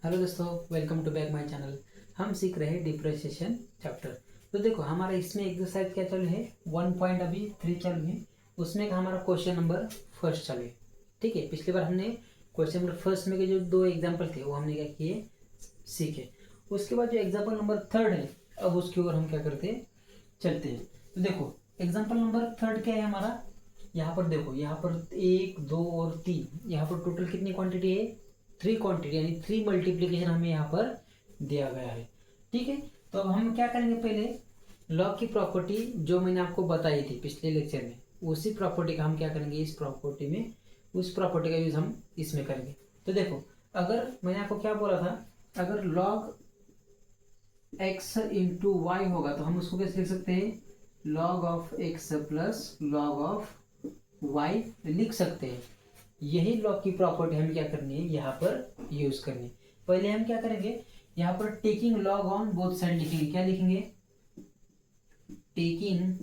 Hello दोस्तों, welcome to back my channel. हम सीख रहे हैं डिफरेंशिएशन चैप्टर। तो देखो हमारा इसमें एक्सरसाइज क्या चालू है, 1.3 चालू है। उसमें का हमारा क्वेश्चन नंबर फर्स्ट चालू है। ठीक है, पिछली बार हमने क्वेश्चन नंबर फर्स्ट में के जो दो एग्जाम्पल थे वो हमने क्या किए, सीखे। उसके बाद जो एग्जाम्पल नंबर थर्ड है, अब उसके ऊपर हम क्या करते हैं, चलते हैं। तो देखो एग्जाम्पल नंबर थर्ड क्या है हमारा, यहाँ पर देखो, यहाँ पर 1, 2 और 3, यहाँ पर टोटल कितनी क्वांटिटी है, 3 क्वांटिटी, यानी 3 मल्टीप्लीकेशन हमें यहाँ पर दिया गया है। ठीक है, तो अब हम क्या करेंगे, पहले लॉग की प्रॉपर्टी जो मैंने आपको बताई थी पिछले लेक्चर में, उसी प्रॉपर्टी का हम क्या करेंगे, इस प्रॉपर्टी में उस प्रॉपर्टी का यूज हम इसमें करेंगे। तो देखो, अगर मैंने आपको क्या बोला था, अगर लॉग x इंटू वाई होगा तो हम उसको कैसे लिख सकते हैं, log of x plus log of y लिख सकते हैं। यही लॉग की प्रॉपर्टी हमें क्या करनी है, यहाँ पर यूज करनी है। पहले हम क्या करेंगे, यहाँ पर taking log on both side लिखेंगे। क्या लिखेंगे, taking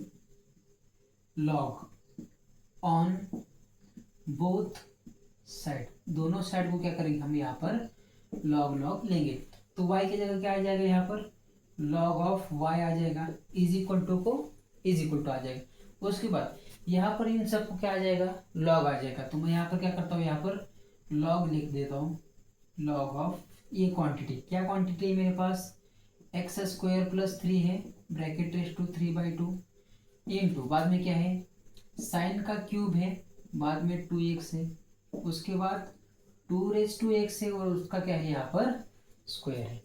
log on both side, दोनों साइड को क्या करेंगे हम यहाँ पर लॉग लॉग लेंगे। तो y की जगह क्या आ जाएगा, यहाँ पर लॉग ऑफ y आ जाएगा, इज इक्वल टू को इज इक्वल टू आ जाएगा। उसके बाद यहाँ पर इन सबको क्या आ जाएगा, लॉग आ जाएगा। तो मैं यहाँ पर क्या करता हूँ, यहाँ पर लॉग लिख देता हूँ, लॉग ऑफ ये क्वांटिटी, क्या क्वांटिटी है मेरे पास, एक्स स्क्वायर प्लस 3 है, ब्रैकेट रेस टू 3/2 इंटू, बाद में क्या है, साइन का क्यूब है, बाद में 2x है, उसके बाद 2 रेस टू x है, और उसका क्या है यहाँ पर स्क्वायर है।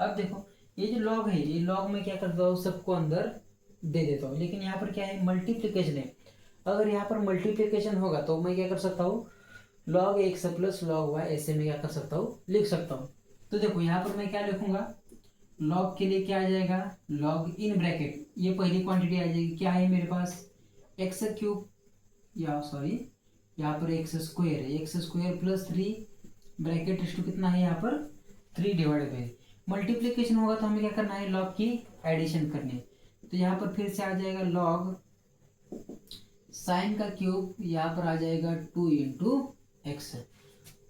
अब देखो ये जो लॉग है, ये लॉग में क्या करता हूँ, सबको अंदर दे देता हूँ। लेकिन यहाँ पर क्या है, मल्टीप्लिकेशन है। अगर यहाँ पर मल्टीप्लिकेशन होगा तो मैं क्या कर सकता हूँ, log x plus log y, ऐसे में क्या कर सकता हूँ, लिख सकता हूँ। तो देखो यहाँ पर मैं क्या लिखूंगा, लॉग के लिए क्या आ जाएगा, लॉग इन ब्रैकेट, ये पहली क्वांटिटी आ जाएगी, क्या है मेरे पास, एक्स क्यूब, या सॉरी यहाँ पर एक्स स्क्वायर है, x square plus 3 bracket two कितना है यहाँ पर 3/2। मल्टीप्लिकेशन होगा तो हमें क्या करना है, लॉग की एडिशन करनी है। तो यहाँ पर फिर से आ जाएगा लॉग साइन का क्यूब, यहाँ पर आ जाएगा 2 इंटू एक्स,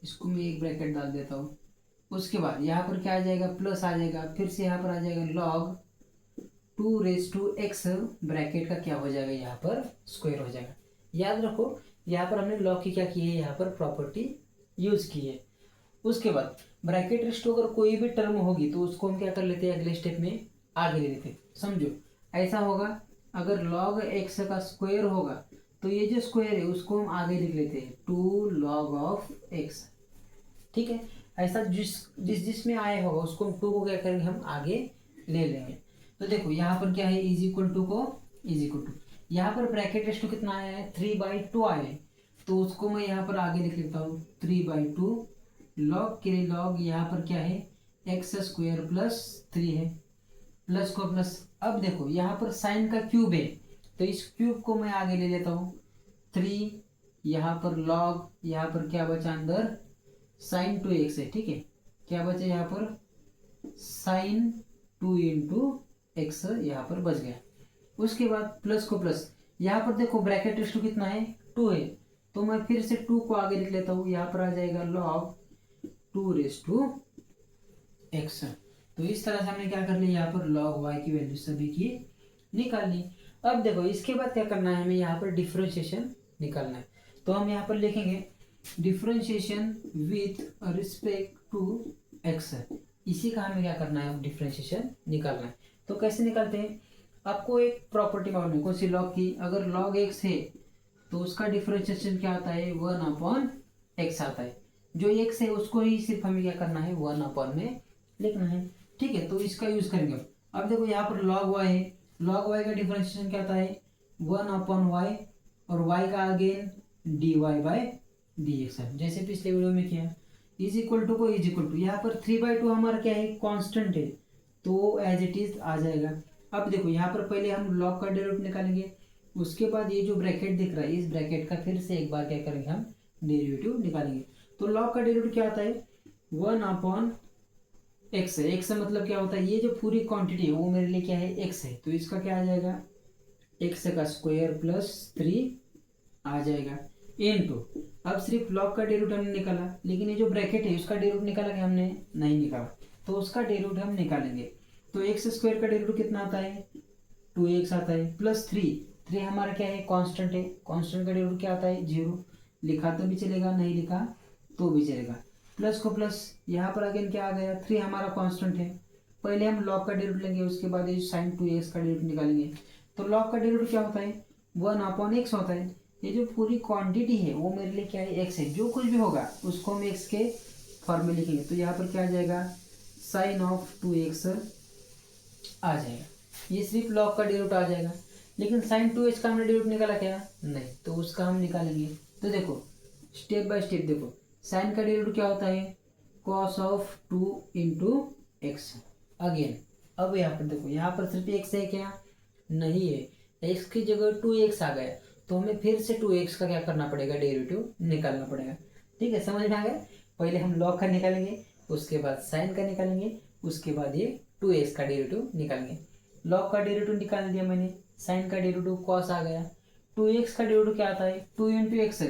इसको मैं एक ब्रैकेट डाल देता हूँ। उसके बाद यहाँ पर क्या आ जाएगा, प्लस आ जाएगा, फिर से यहाँ पर आ जाएगा log 2 raise to x, bracket का क्या हो जाएगा, यहाँ पर स्क्वायर हो जाएगा। याद रखो यहाँ पर हमने लॉग की क्या की है, यहाँ पर प्रॉपर्टी यूज की है। उसके बाद ब्रैकेट रेस टू अगर कोई भी टर्म होगी तो उसको हम क्या कर लेते हैं, अगले स्टेप में आगे ले लेते हैं। समझो ऐसा होगा, अगर लॉग एक्स का स्क्वायर होगा तो ये जो स्क्वायर है उसको हम आगे लिख लेते हैं, 2 लॉग ऑफ एक्स। ठीक है, ऐसा जिसमें आया होगा उसको हम 2 को क्या करेंगे, हम आगे ले लेंगे। तो देखो यहाँ पर क्या है, इज इक्वल टू को इज इक्वल टू, यहाँ पर ब्रैकेट रेस टू कितना आया है, 3/2 आया है, तो उसको मैं यहाँ पर आगे लिख लेता हूँ 3/2। लॉग के लिए लॉग यहाँ पर क्या है, एक्स स्क्वायर प्लस 3 है, प्लस को प्लस। अब देखो यहाँ पर साइन का क्यूब है, तो इस क्यूब को मैं आगे ले लेता हूँ 3, यहाँ पर लॉग, यहाँ पर क्या बचा अंदर, साइन 2x है। ठीक है, क्या बचा यहाँ पर, साइन 2 इंटू एक्स यहाँ पर बच गया। उसके बाद प्लस को प्लस, यहाँ पर देखो ब्रैकेट रेस टू कितना है, 2 है, तो मैं फिर से 2 को आगे लिख लेता हूँ, यहाँ पर आ जाएगा लॉग 2 रेस टू x। तो इस तरह से हमने क्या कर लिया, यहाँ पर लॉग y की वैल्यू सभी की निकाल ली। अब देखो इसके बाद क्या करना है, हमें यहाँ पर डिफरेंशिएशन निकालना है। तो हम यहाँ पर लिखेंगे differentiation with respect to x, इसी का हमें क्या करना है, डिफरेंशिएशन निकालना है। तो कैसे निकालते हैं, आपको एक प्रॉपर्टी मालूम है, कौन सी, लॉग की। अगर लॉग x है तो उसका डिफरेंशिएशन क्या आता है, 1/x आता है। जो x है उसको ही सिर्फ हमें क्या करना है, 1/, में लिखना है। ठीक है, तो इसका यूज करेंगे। अब देखो यहाँ पर log y है, log y का डिफरेंशिएशन क्या आता है, 1/y, और y का अगेन dy/dx है, जैसे पिछले वीडियो में किया। इज इक्वल टू को इज इक्वल टू, यहाँ पर 3/2 हमारा क्या है, कांस्टेंट है, तो एज इट इज आ जाएगा। अब देखो यहाँ पर पहले हम log का डेरिवेटिव निकालेंगे, उसके बाद ये जो ब्रैकेट दिख रहा है, इस ब्रैकेट का फिर से एक बार क्या करेंगे, हम डेरिवेटिव निकालेंगे। तो log का डेरिवेटिव क्या आता है, 1/x है। x मतलब क्या होता है, ये जो पूरी क्वांटिटी है वो मेरे लिए क्या है, x है, तो इसका क्या आ जाएगा, x का स्क्वायर प्लस 3 आ जाएगा। इनटू, अब सिर्फ लॉग का डे रूट हमने निकाला, लेकिन ये जो ब्रैकेट है उसका डे रूट निकाला कि हमने नहीं निकाला, तो उसका डे रूट हम निकालेंगे। तो एक्स स्क्वायर का डे रूट कितना आता है, 2x आता है, प्लस 3 हमारा क्या है, कांस्टेंट है, कांस्टेंट का डे रूट क्या आता है, 0। लिखा तो भी चलेगा, नहीं लिखा तो भी चलेगा। प्लस को प्लस, यहाँ पर अगेन क्या आ गया, 3 हमारा कांस्टेंट है। पहले हम लॉग का डे रूट लेंगे, उसके बाद ये साइन 2x का डे रूट निकालेंगे। तो लॉग का डे रूट क्या होता है, 1/x होता है। ये जो पूरी क्वांटिटी है वो मेरे लिए क्या है, एक्स है। जो कुछ भी होगा उसको हम एक्स के फॉर्म में लिखेंगे। तो यहाँ पर क्या आ जाएगा, साइन ऑफ 2x आ जाएगा। ये सिर्फ लॉग का डे रूट आ जाएगा, लेकिन साइन 2h का हमने डे रूट निकाला क्या, नहीं, तो उसका हम निकालेंगे। तो देखो स्टेप बाय स्टेप देखो, साइन का डे रूट क्या होता है, cos of 2 into x. Again अब यहाँ पर देखो, यहाँ पर सिर्फ एक्स है क्या, नहीं है, एक्स की जगह 2x आ गया, तो हमें फिर से 2x का क्या करना पड़ेगा, डेरिवेटिव निकालना पड़ेगा। ठीक है, समझ में आ गया। पहले हम लॉग का निकालेंगे, उसके बाद साइन का निकालेंगे, उसके बाद ये 2x का डेरिवेटिव निकालेंगे। लॉग का डेरिवेटिव निकाल दिया मैंने, साइन का डेरिवेटिव कॉस आ गया, 2x का डेरिवेटिव क्या आता है, 2 इंटू एक्स।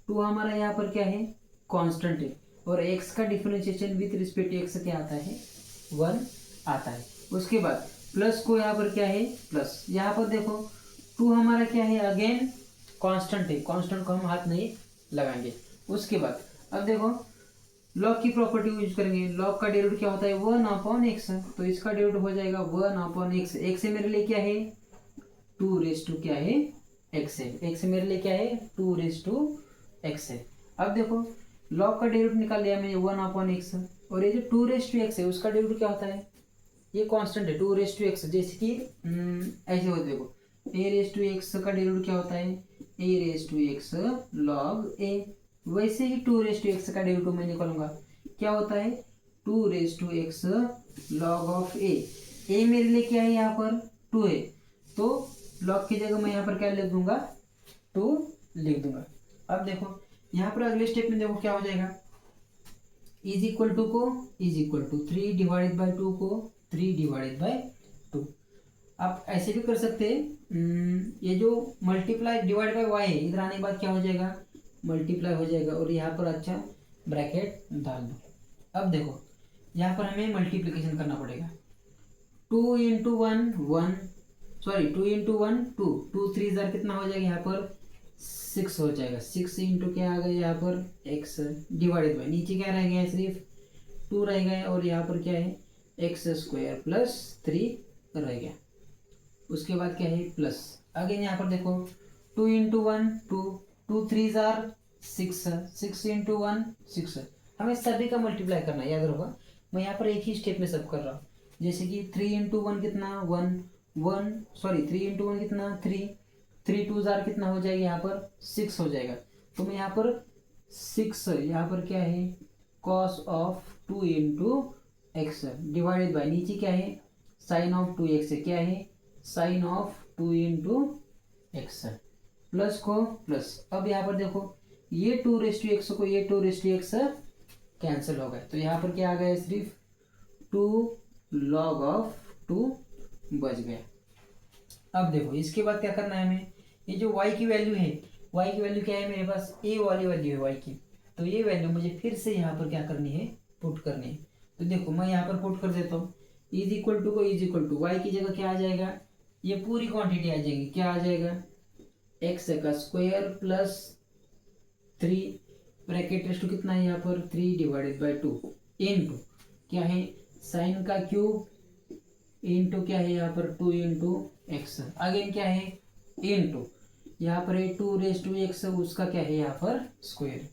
2 हमारा यहाँ पर क्या है, कांस्टेंट है, और x का differentiation with respect to x क्या आता है, 1 आता है। उसके बाद प्लस को यहाँ पर क्या है, प्लस, यहाँ पर देखो 2 हमारा क्या है, अगेन कांस्टेंट है, कांस्टेंट को हम हाथ नहीं लगाएंगे। उसके बाद अब देखो लॉग की प्रॉपर्टी यूज करेंगे। लॉग का डेरिवेटिव क्या होता है, 1/x, तो इसका डेरिवेटिव हो जाएगा 1/x। x मेरे लिए क्या है, 2 क्या है, x है। x मेरे लिए क्या है, 2 है। अब देखो लॉग का डेरिवेटिव निकाल लिया मैंने 1/x, और ये जो 2 है उसका डेरिवेटिव क्या होता है, ये कांस्टेंट है 2 जैसे कि ऐसे होते देखो, a का डेरिवेटिव क्या होता है, a log a। वैसे ही 2 का डेरिवेटिव मैं निकालूंगा, क्या होता है, 2 log ऑफ a। a मेरे लिए क्या है, यहाँ पर 2 है, तो log की जगह मैं यहाँ पर क्या लिख दूंगा, 2 लिख दूंगा। अब देखो यहाँ पर अगले स्टेप में देखो क्या हो जाएगा, इज इक्वल टू को is equal to 3 divided by 2 को 3 डिवाइडेड बाई 2। आप ऐसे भी कर सकते हैं, ये जो मल्टीप्लाई डिवाइड बाई वाई है, इधर आने के बाद क्या हो जाएगा, मल्टीप्लाई हो जाएगा, और यहाँ पर अच्छा ब्रैकेट डाल दो। अब देखो यहाँ पर हमें मल्टीप्लिकेशन करना पड़ेगा, 2 इंटू 1 1, सॉरी 2 इंटू 1 2, 2 3 जार कितना हो जाएगा, यहाँ पर 6 हो जाएगा। 6 इंटू क्या आ गया यहाँ पर, x डिवाइडेड बाई, नीचे क्या रह गया, सिर्फ 2 रह गया, और यहाँ पर क्या है, x² प्लस 3 रह गया। उसके बाद क्या है, प्लस, अगेन यहाँ पर देखो 2 इंटू 1 2, 2 3 जार 6, 6 इंटू 1 6। हमें सभी का मल्टीप्लाई करना है, याद रखो, मैं यहाँ पर एक ही स्टेप में सब कर रहा हूँ। जैसे कि 3 इंटू 1 कितना 1 1, सॉरी 3 इंटू 1 कितना 3, 3 2 जार कितना हो जाएगा, यहाँ पर 6 हो जाएगा। तो मैं यहाँ पर 6, यहाँ पर क्या है, cos of 2 into x divided by, नीचे क्या है, साइन ऑफ 2x क्या है, sine of 2 into x, plus को प्लस। अब यहाँ पर देखो ये 2 को ये 2 कैंसिल हो गए, तो यहाँ पर क्या आ गया, सिर्फ 2 log ऑफ 2 बच गया। अब देखो इसके बाद क्या करना है हमें, ये जो y की वैल्यू है, y की वैल्यू क्या है मेरे पास, a वाली वैल्यू है y की, तो ये वैल्यू मुझे फिर से यहाँ पर क्या करनी है, पुट करनी है। तो देखो मैं यहाँ पर पुट कर देता हूँ, इज इक्वल टू को इज इक्वल टू वाई की जगह क्या आ जाएगा, ये पूरी क्वांटिटी आ जाएगी, क्या आ जाएगा, x² प्लस 3 ब्रैकेट रेस्ट कितना है यहाँ पर 3 डिवाइडेड बाई 2 इंटू क्या है, साइन का क्यूब इंटू क्या है यहाँ पर 2 इंटू एक्स, अगेन क्या है इंटू यहाँ पर 2 उसका क्या है यहाँ पर स्क्वायर।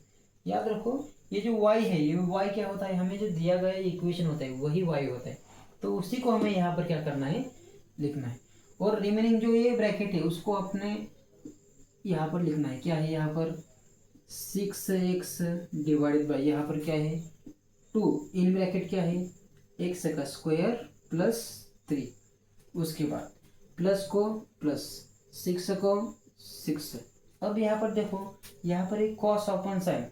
याद रखो ये जो y है, ये y क्या होता है, हमें जो दिया गया इक्वेशन होता है वही y होता है, तो उसी को हमें यहाँ पर क्या करना है, लिखना है। और रिमेनिंग जो ये ब्रैकेट है उसको अपने यहाँ पर लिखना है, क्या है यहाँ पर 6x डिवाइडेड बाई यहाँ पर क्या है 2 इन ब्रैकेट क्या है x² प्लस 3, उसके बाद प्लस को प्लस 6 को 6। अब यहाँ पर देखो, यहाँ पर एक कॉस अपॉन साइन,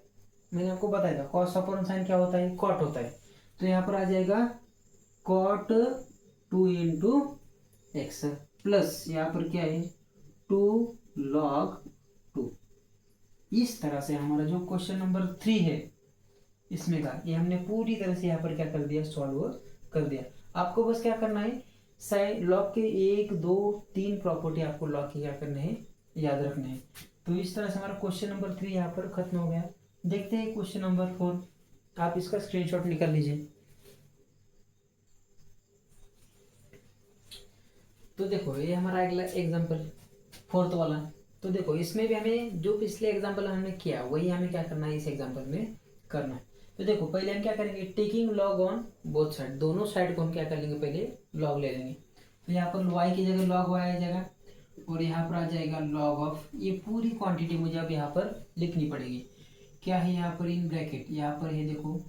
मैंने आपको बताया था कॉस अपॉन साइन क्या होता है, कॉट होता है, तो यहाँ पर आ जाएगा कॉट 2 इंटू एक्स प्लस यहाँ पर क्या है 2 log 2। इस तरह से हमारा जो क्वेश्चन नंबर 3 है इसमें का, ये हमने पूरी तरह से यहाँ पर क्या कर दिया, सॉल्व कर दिया। आपको बस क्या करना है, साइड लॉग के 1 2 3 प्रॉपर्टी आपको लॉग की क्या करने हैं, याद रखने हैं। तो इस तरह से हमारा क्वेश्चन नंबर 3 यहाँ पर खत्म हो गया। देखते हैं क्वेश्चन नंबर 4, आप इसका स्क्रीनशॉट निकाल लीजिए। तो देखो ये हमारा अगला एग्जाम्पल 4th वाला। तो देखो इसमें भी हमें जो पिछले एग्जाम्पल हमने किया वही हमें क्या करना है इस एग्जाम्पल में करना है। तो देखो पहले हम क्या करेंगे, taking log on both side, दोनों साइड को हम क्या कर लेंगे, पहले लॉग ले लेंगे। तो यहाँ पर y की जगह लॉग y आ जाएगा और यहाँ पर आ जाएगा लॉग ऑफ, ये पूरी क्वांटिटी मुझे अब यहाँ पर लिखनी पड़ेगी। क्या है यहाँ पर, इन ब्रैकेट यहाँ पर है देखो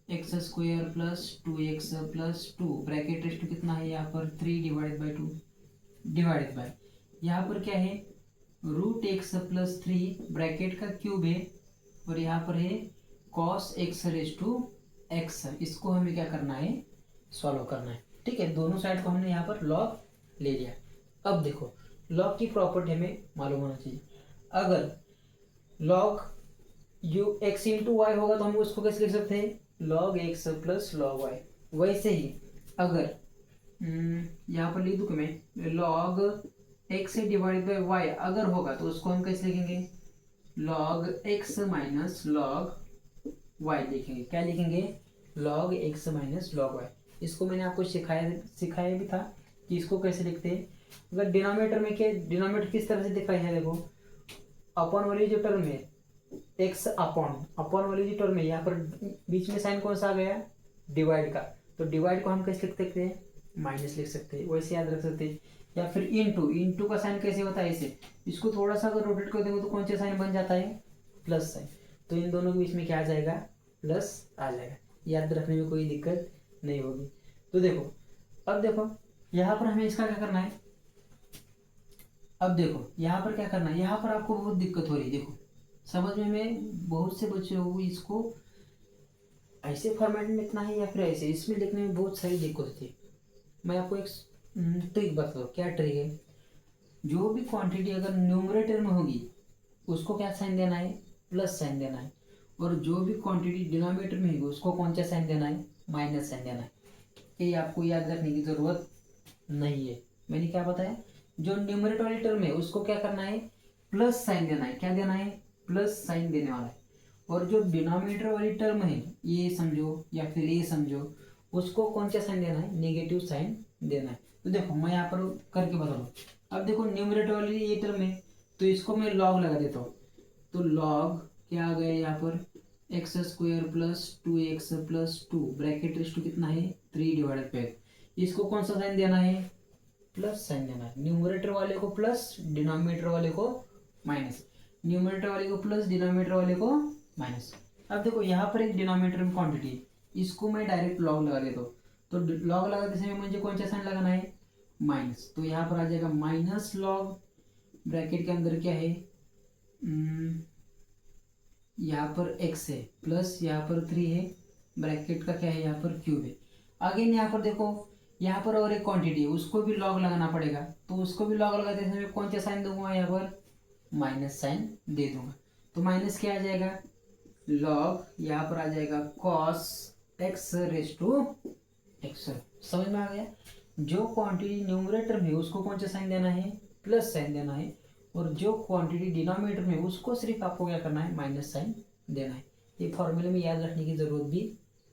x square plus 2x plus 2 bracket rest कितना है यहाँ पर 3 डिवाइडेड बाई 2 डिवाइडेड बाय यहाँ पर क्या है रूट एक्स प्लस 3 ब्रैकेट का क्यूब है और यहाँ पर है cos x raise to x. इसको हमें क्या करना है, सॉल्व करना है। ठीक है, दोनों साइड को हमने यहाँ पर लॉग ले लिया। अब देखो लॉग की प्रॉपर्टी हमें मालूम होना चाहिए। अगर log u x into y होगा तो हम उसको कैसे लिख सकते हैं, log x plus log y. वैसे ही अगर यहाँ पर लिख दूँ कि मैं log x divide by y अगर होगा तो उसको हम कैसे लिखेंगे, log x minus log y लिखेंगे। क्या लिखेंगे, log x minus log y. इसको मैंने आपको सिखाया भी था कि इसको कैसे लिखते हैं। अगर डिनोमिनेटर में क्या, डिनोमिनेटर किस तरह से दिखाई है, देखो अपॉन वाली जो टर्म है एक्स अपॉन वाली जो टर्म है यहाँ पर बीच में साइन कौन सा आ गया, डिवाइड का। तो डिवाइड को हम कैसे लिख सकते हैं, माइनस लिख सकते हैं, वैसे याद रख सकते हैं। या फिर इंटू का साइन कैसे होता है, ऐसे इसको थोड़ा सा अगर रोटेट कर देंगे तो कौन सा साइन बन जाता है, प्लस साइन। तो इन दोनों के बीच में क्या आ जाएगा, प्लस आ जाएगा। याद रखने में कोई दिक्कत नहीं होगी। तो देखो अब देखो यहाँ पर हमें इसका क्या करना है, अब देखो यहाँ पर क्या करना है, यहाँ पर आपको बहुत दिक्कत हो रही है। देखो समझ में बहुत से बच्चे हो इसको ऐसे फॉर्मेट में लिखना है या फिर ऐसे, इसमें लिखने में बहुत सारी दिक्कत होती है। मैं आपको एक ट्रिक बता दूँ। क्या ट्रिक है, जो भी क्वांटिटी अगर न्यूमरेटर में होगी उसको क्या साइन देना है, प्लस साइन देना है। और जो भी क्वांटिटी डिनोमिनेटर में होगी उसको कौन सा साइन देना है, माइनस साइन देना है। ये आपको याद रखने की ज़रूरत नहीं है। मैंने क्या बताया, जो न्यूमरेटर वाली टर्म है उसको क्या करना है, प्लस साइन देना है। क्या देना है, प्लस साइन देने वाला है। और जो डिनोमिनेटर वाली टर्म है ये समझो या फिर ये समझो, उसको कौन सा साइन देना है, नेगेटिव साइन देना है। तो देखो मैं यहाँ पर करके बता दूँ। अब देखो न्यूमरेटर वाली ये टर्म है तो इसको मैं लॉग लगा देता हूँ। तो लॉग क्या आ गया यहाँ पर, x square plus 2x plus 2 bracket raise to कितना है 3 डिवाइडेड बाई। इसको कौन सा साइन देना है, प्लस साइन देना है। न्यूमरेटर वाले को प्लस, डिनोमिनेटर वाले को माइनस। न्यूमरेटर वाले को प्लस, डिनोमिनेटर वाले को माइनस। अब देखो यहाँ पर एक डिनोमिनेटर में क्वांटिटी है, इसको मैं डायरेक्ट लॉग लगा देता हूँ। तो लॉग लगाते समय मुझे कौन सा साइन लगाना है, माइनस। तो यहाँ पर आ जाएगा माइनस लॉग, ब्रैकेट के अंदर क्या है, यहाँ पर x है प्लस यहाँ पर 3 है, ब्रैकेट का क्या है यहाँ पर क्यूब है। अगेन यहाँ पर देखो यहाँ पर और एक क्वांटिटी है उसको भी लॉग लगाना पड़ेगा। तो उसको भी लॉग लगाते समय कौन सा साइन दूंगा, यहाँ पर माइनस साइन दे दूंगा। तो माइनस क्या आ जाएगा, लॉग यहाँ पर आ जाएगा cos x raise to x. समझ में आ गया। जो क्वांटिटी न्यूमरेटर में उसको कौन सा साइन देना है, प्लस साइन देना है। और जो क्वांटिटी डिनोमिनेटर में उसको सिर्फ आपको क्या करना है, माइनस साइन देना है। ये फॉर्मूले में याद रखने की जरूरत भी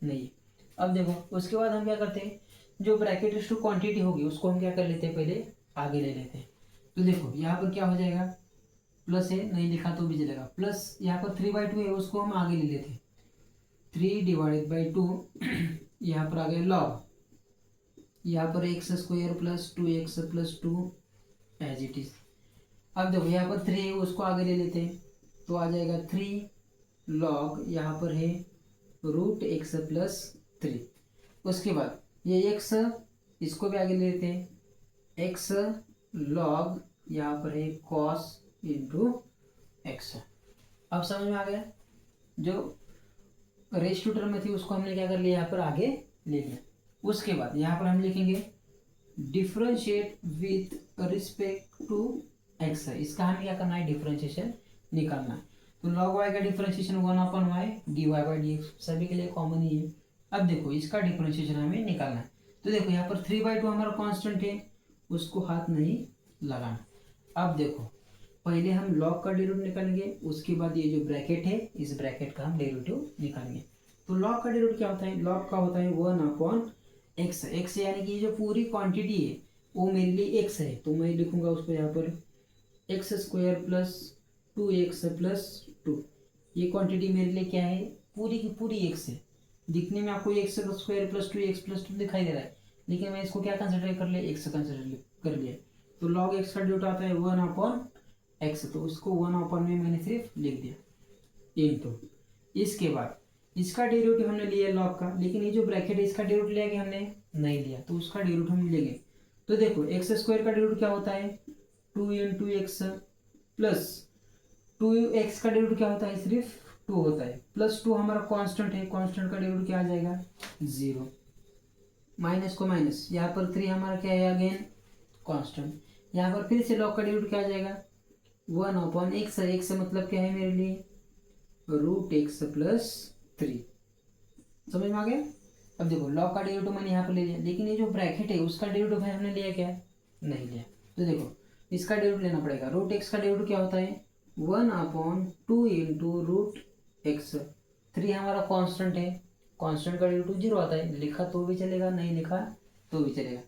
नहीं है। अब देखो उसके बाद हम क्या करते हैं, जो ब्रैकेट रेस टू क्वांटिटी होगी उसको हम क्या कर लेते हैं, पहले आगे ले लेते हैं। तो देखो यहाँ पर क्या हो जाएगा, प्लस है नहीं लिखा तो भी चलेगा, प्लस यहाँ पर 3/2 है उसको हम आगे ले लेते हैं। 3 डिवाइडेड बाई 2 यहाँ पर आ गया लॉग, यहाँ पर x square plus 2x plus 2 as it is. अब देखो यहाँ पर 3 है उसको आगे ले लेते हैं। तो आ जाएगा 3 लॉग, यहाँ पर है रूट एक्स प्लस 3। उसके बाद ये x इसको भी आगे ले लेते हैं, x लॉग यहाँ पर है कॉस इंटू एक्स। अब समझ में आ गया। जो रेस टू टर्म में थी उसको हमने क्या कर लिया, यहाँ पर आगे ले लिया। उसके बाद यहाँ पर हम लिखेंगे differentiate with respect to x. इसका हमें क्या करना है, डिफरेंशिएशन निकालना है। तो log y का डिफरेंशिएशन 1/y dy/dx सभी के लिए कॉमन ही है। अब देखो इसका डिफरेंशिएशन हमें निकालना है। तो देखो यहाँ पर 3/2 हमारा कांस्टेंट है, उसको हाथ नहीं लगाना। अब देखो पहले हम log का डेरिवेटिव निकालेंगे, उसके बाद ये जो ब्रैकेट है इस ब्रैकेट का हम डेरिवेटिव निकालेंगे। तो log का डेरिवेटिव क्या होता है? log का होता है 1/x। x यानी कि जो पूरी क्वांटिटी है वो मेरे लिए x है, तो मैं लिखूंगा उसको यहाँ पर x² प्लस 2x प्लस 2। ये क्वांटिटी मेरे लिए क्या है? पूरी की पूरी x है। दिखने में आपको x² प्लस 2x प्लस 2 दिखाई दे रहा है, लेकिन मैं इसको क्या कंसिडर कर लिया? x कंसिडर कर लिया। तो log x का डेरिवेटिव आता है 1/x, तो उसको 1/, में मैंने सिर्फ लिख दिया इनटू। इसके बाद इसका डेरिवेटिव हमने लिया log का, लेकिन ये जो ब्रैकेट है इसका डेरिवेटिव लिया कि हमने नहीं लिया, तो उसका डेरिवेटिव हम लेंगे। तो देखो x² का डेरिवेटिव क्या होता है? 2 × x प्लस 2x का डेरिवेटिव क्या होता है? सिर्फ 2 होता है, प्लस 2 हमारा कांस्टेंट है, कांस्टेंट का डेरिवेटिव क्या आ जाएगा? 0। माइनस को माइनस, यहाँ पर 3 हमारा क्या है? Again constant. यहाँ पर फिर से log का डेरिवेटिव क्या आ जाएगा? 1/x। x मतलब क्या है मेरे लिए? √x plus 3। समझ में आ गया? अब देखो log का डेरिवेटिव मैंने यहाँ पर ले लिया, लेकिन ये जो ब्रैकेट है उसका डेरिवेटिव है हमने लिया क्या? नहीं लिया। तो देखो इसका डेरिवेटिव लेना पड़ेगा। √x का डेरिवेटिव क्या होता है? 1/2 × √x। 3 हमारा कांस्टेंट है, कांस्टेंट का डेरिवेटिव 0 आता है, लिखा तो भी चलेगा, नहीं लिखा तो भी चलेगा,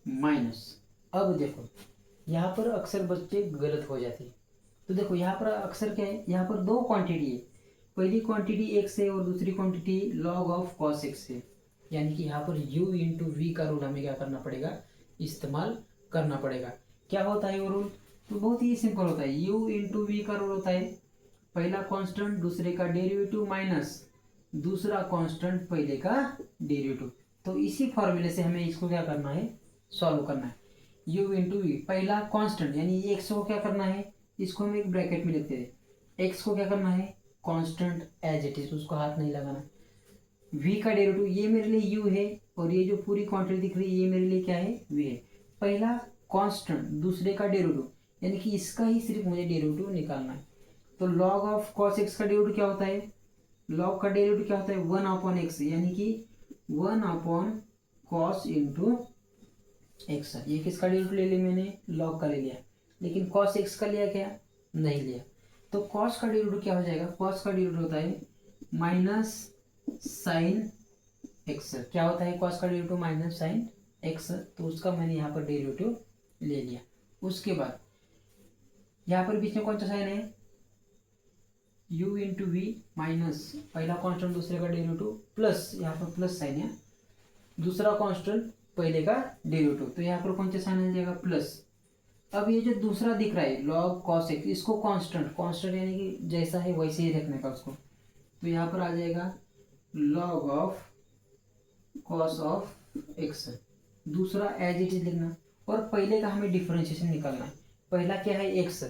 माइनस। अब देखो यहाँ पर अक्सर बच्चे गलत हो जाते हैं। तो देखो यहाँ पर अक्सर क्या है? यहाँ पर 2 क्वांटिटी है, पहली क्वांटिटी x है और दूसरी quantity log of cos x है। यानी कि यहाँ पर u × v का रूल हमें क्या करना पड़ेगा? इस्तेमाल करना पड़ेगा। क्या होता है वो रूल? तो बहुत ही सिंपल होता है। u × v का रूल होता है पहला कांस्टेंट दूसरे का डेरिवेटिव माइनस दूसरा कांस्टेंट पहले का डेरिवेटिव। तो इसी फॉर्मूले से हमें इसको क्या करना है? सॉल्व करना है। u × v पहला कांस्टेंट यानी x को क्या करना है? इसको हम एक ब्रैकेट में लिखते हैं। x को क्या करना है? कांस्टेंट एज इट इज, उसको हाथ नहीं लगाना। v का डेरिवेटिव ये मेरे लिए u है, और ये जो पूरी क्वांटिटी दिख रही है ये मेरे लिए क्या है? v है। पहला कांस्टेंट दूसरे का डेरिवेटिव, यानी कि इसका ही सिर्फ मुझे डेरिवेटिव निकालना है। तो log ऑफ cos x का डेरिवेटिव क्या होता है? log का डेरिवेटिव क्या होता है? 1/x, यानी कि 1/cos × x। ये किसका डेरिवेटिव ले लिया मैंने? log का ले लिया, लेकिन cos x का लिया क्या? नहीं लिया। तो cos का डेरिवेटिव क्या हो जाएगा? cos का डेरिवेटिव होता है माइनस साइन x। क्या होता है cos का डेरिवेटिव? Minus sign x। तो उसका मैंने यहाँ पर डेरिवेटिव ले लिया। उसके बाद यहाँ पर बीच में कौन सा साइन है? u × v माइनस पहला कांस्टेंट दूसरे का डेरिवेटिव प्लस, यहाँ पर प्लस साइन है, दूसरा कांस्टेंट पहले का डेरिवेटिव, तो यहाँ पर कौन सा साइन आ जाएगा? प्लस। अब ये जो दूसरा दिख रहा है log cos x, इसको कांस्टेंट यानी कि जैसा है वैसे ही रखने का उसको, तो यहाँ पर आ जाएगा log of cos of x। दूसरा एज इट इज लिखना, और पहले का हमें डिफरेंशिएशन निकालना है। पहला क्या है? x।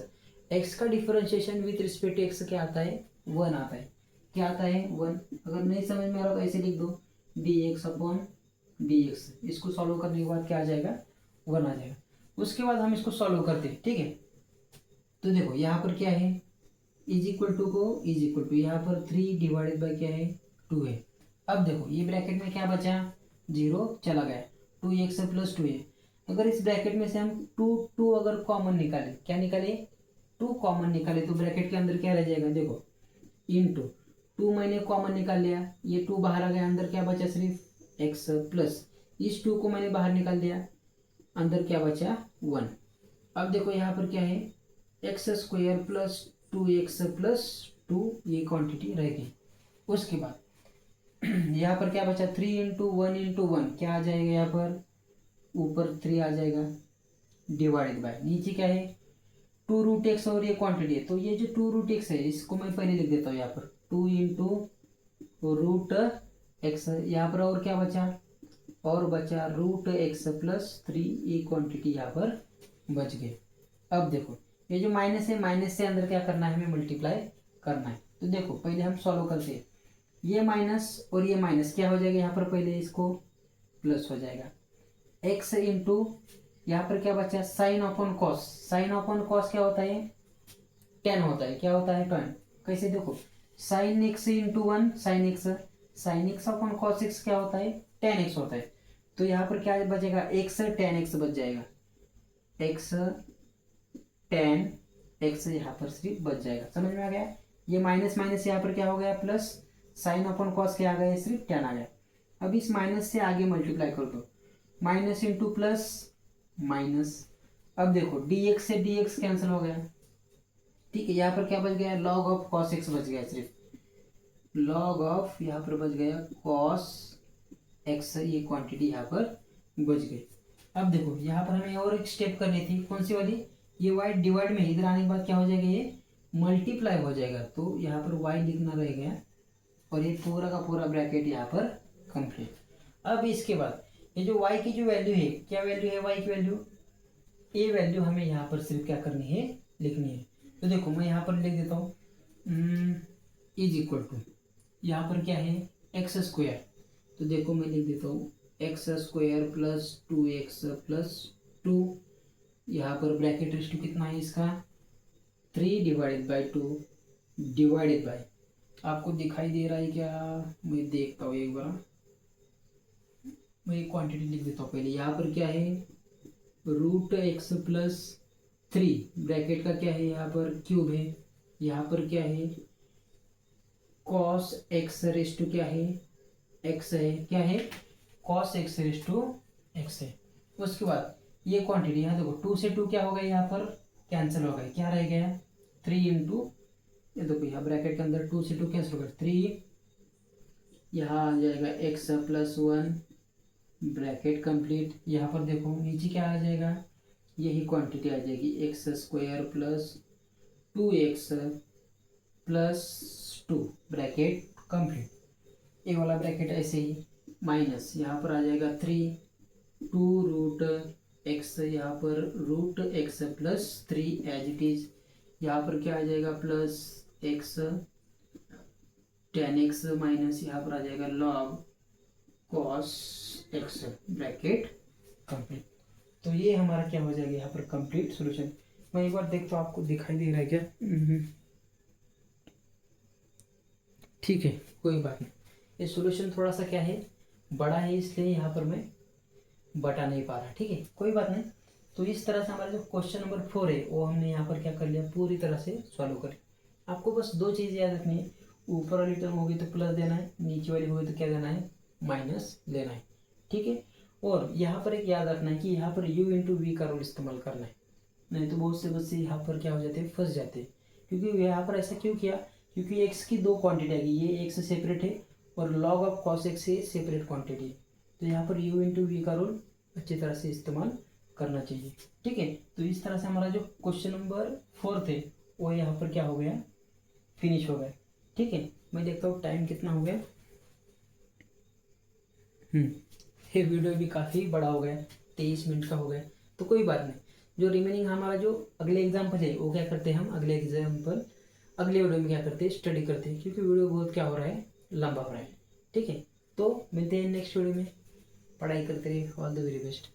x का differentiation with respect to x क्या आता है? 1 आता है। क्या आता है? 1। अगर नहीं समझ में आ रहा तो ऐसे लिख दो dx/dx। इसको सॉल्व करने के बाद क्या आ जाएगा? 1 आ जाएगा। उसके बाद हम इसको सॉल्व करते हैं, ठीक है। तो देखो यहाँ पर क्या है? इज इक्वल टू को इज इक्वल टू, यहाँ पर 3 डिवाइडेड बाई क्या है? 2 है। अब देखो ये ब्रैकेट में क्या बचा? 0 चला गया, 2x प्लस 2 है। अगर इस ब्रैकेट में से हम 2 अगर कॉमन निकाले, क्या निकाले? 2 कॉमन निकाले, तो ब्रैकेट के अंदर क्या रह जाएगा? देखो इनटू 2 मैंने कॉमन निकाल लिया, ये 2 बाहर आ गया, अंदर क्या बचा? सिर्फ x प्लस इस 2 को मैंने बाहर निकाल दिया, अंदर क्या बचा? 1। अब देखो यहाँ पर क्या है? x² प्लस 2x प्लस 2, ये क्वांटिटी रह गई। उसके बाद यहाँ पर क्या बचा? 3 × 1 × 1 क्या आ जाएगा? यहाँ पर ऊपर 3 आ जाएगा, डिवाइडेड बाय नीचे क्या है? 2√x, और ये क्वांटिटी है, तो ये जो 2√x है इसको मैं पहले लिख देता हूँ यहाँ पर 2 × √x। यहाँ पर और क्या बचा? और बचा √x प्लस 3, ये क्वांटिटी यहाँ पर बच गई। अब देखो ये जो माइनस है, माइनस से अंदर क्या करना है? हमें मल्टीप्लाई करना है। तो देखो पहले हम सॉल्व करते हैं। ये माइनस और ये माइनस क्या हो जाएगा? यहाँ पर पहले इसको प्लस हो जाएगा, x इंटू यहाँ पर क्या बचा? Sine upon cos. Sine upon cos क्या होता है? tan होता है। क्या होता है? tan। कैसे देखो, sine x into one sine x upon cos x क्या होता है, टेन एक्स होता है। तो यहाँ पर क्या बचेगा, एक्स टेन एक्स बच जाएगा, एक्स टेन एक्स यहाँ पर सिर्फ बच जाएगा। समझ में आ गया। ये माइनस माइनस यहाँ पर क्या हो गया प्लस, साइन अपॉन कॉस क्या आ गया, सिर्फ टेन आ गया। अब इस माइनस से आगे मल्टीप्लाई कर दो, माइनस इंटू प्लस माइनस। अब देखो डी एक्स से डी एक्स कैंसिल हो गया, ठीक है। यहाँ पर क्या बच गया, लॉग ऑफ कॉस एक्स बच गया, सिर्फ लॉग ऑफ यहाँ पर बच गया कॉस एक्स, ये क्वांटिटी यहाँ पर बच गई। अब देखो यहाँ पर हमें और एक स्टेप करनी थी, कौन सी वाली, ये वाई डिवाइड में इधर आने के बाद क्या हो जाएगा, ये मल्टीप्लाई हो जाएगा। तो यहाँ पर वाई लिखना रहेगा और ये पूरा का पूरा ब्रैकेट यहाँ पर कंप्लीट। अब इसके बाद ये जो y की जो वैल्यू है, क्या वैल्यू है y की वैल्यू, ये वैल्यू हमें यहाँ पर सिर्फ क्या करनी है, लिखनी है। तो देखो मैं यहाँ पर लिख देता हूँ इज इक्वल टू, यहाँ पर क्या है एक्स स्क्वायर। तो देखो मैं लिख देता हूँ x square plus two x plus two, यहाँ पर ब्रैकेट रेशियो कितना है इसका, 3 डिवाइडेड बाई 2 डिवाइडेड बाई, आपको दिखाई दे रहा है क्या, मैं देखता हूँ एक बार, मैं क्वांटिटी लिख देता हूँ पहले। यहाँ पर क्या है रूट एक्स प्लस 3 ब्रैकेट का क्या है, यहाँ पर क्यूब है, यहाँ पर क्या है कॉस एक्स रेस टू क्या है एक्स है, क्या है cos x raise to x है। उसके बाद ये क्वांटिटी यहाँ देखो 2 से 2 क्या हो गया, यहाँ पर कैंसिल हो गया, क्या रह गया 3 इंटू, ये देखो यहाँ ब्रैकेट के अंदर 2 से 2 कैंसिल हो गया, 3 यहाँ आ जाएगा एक्स प्लस 1 ब्रैकेट कंप्लीट। यहाँ पर देखो नीचे क्या आ जाएगा, यही क्वांटिटी आ जाएगी x square plus 2x plus 2 bracket complete. ये वाला ब्रैकेट ऐसे ही माइनस, यहाँ पर आ जाएगा 3 2 रूट एक्स, यहाँ पर root x plus 3 as it is, यहाँ पर क्या आ जाएगा plus x tan x minus, यहाँ पर आ जाएगा log cos x bracket complete. तो ये हमारा क्या हो जाएगा यहाँ पर कंप्लीट सॉल्यूशन। मैं एक बार देखता हूँ आपको दिखाई दे रहा है क्या, ठीक है कोई बात नहीं। ये सॉल्यूशन थोड़ा सा क्या है बड़ा है, इसलिए यहाँ पर मैं बता नहीं पा रहा, ठीक है कोई बात नहीं। तो इस तरह से हमारा जो क्वेश्चन नंबर 4 है वो हमने यहाँ पर क्या कर लिया, पूरी तरह से सॉल्व कर लिया। आपको बस 2 चीज़ याद रखनी है, ऊपर वाली टर्म होगी तो प्लस देना है, नीचे वाली होगी तो क्या देना है माइनस लेना है, ठीक है। और यहाँ पर एक याद रखना है कि यहाँ पर u इंटू वी का रूल इस्तेमाल करना है, नहीं तो बहुत से बच्चे यहाँ पर क्या हो जाते हैं फंस जाते हैं। क्योंकि यहाँ पर ऐसा क्यों किया, क्योंकि x की 2 क्वांटिटी आएगी, ये x से सेपरेट है और log ऑफ cos x से सेपरेट क्वांटिटी है। तो यहाँ पर u इंटू वी का रूल अच्छी तरह से इस्तेमाल करना चाहिए, ठीक है। तो इस तरह से हमारा जो क्वेश्चन नंबर 4 थे वो यहाँ पर क्या हो गया, फिनिश हो गया, ठीक है। मैं देखता हूँ टाइम कितना हो गया, ये वीडियो भी काफ़ी बड़ा हो गया, 23 मिनट का हो गया। तो कोई बात नहीं, जो रिमेनिंग हमारा जो अगले एग्जाम्पल है वो क्या करते हैं हम अगले एग्जाम्पल अगले वीडियो में क्या करते हैं स्टडी करते हैं, क्योंकि वीडियो बहुत क्या हो रहा है लंबा हो रहा है, ठीक है। तो मिलते हैं नेक्स्ट वीडियो में, पढ़ाई करते रहिए, ऑल द वेरी बेस्ट।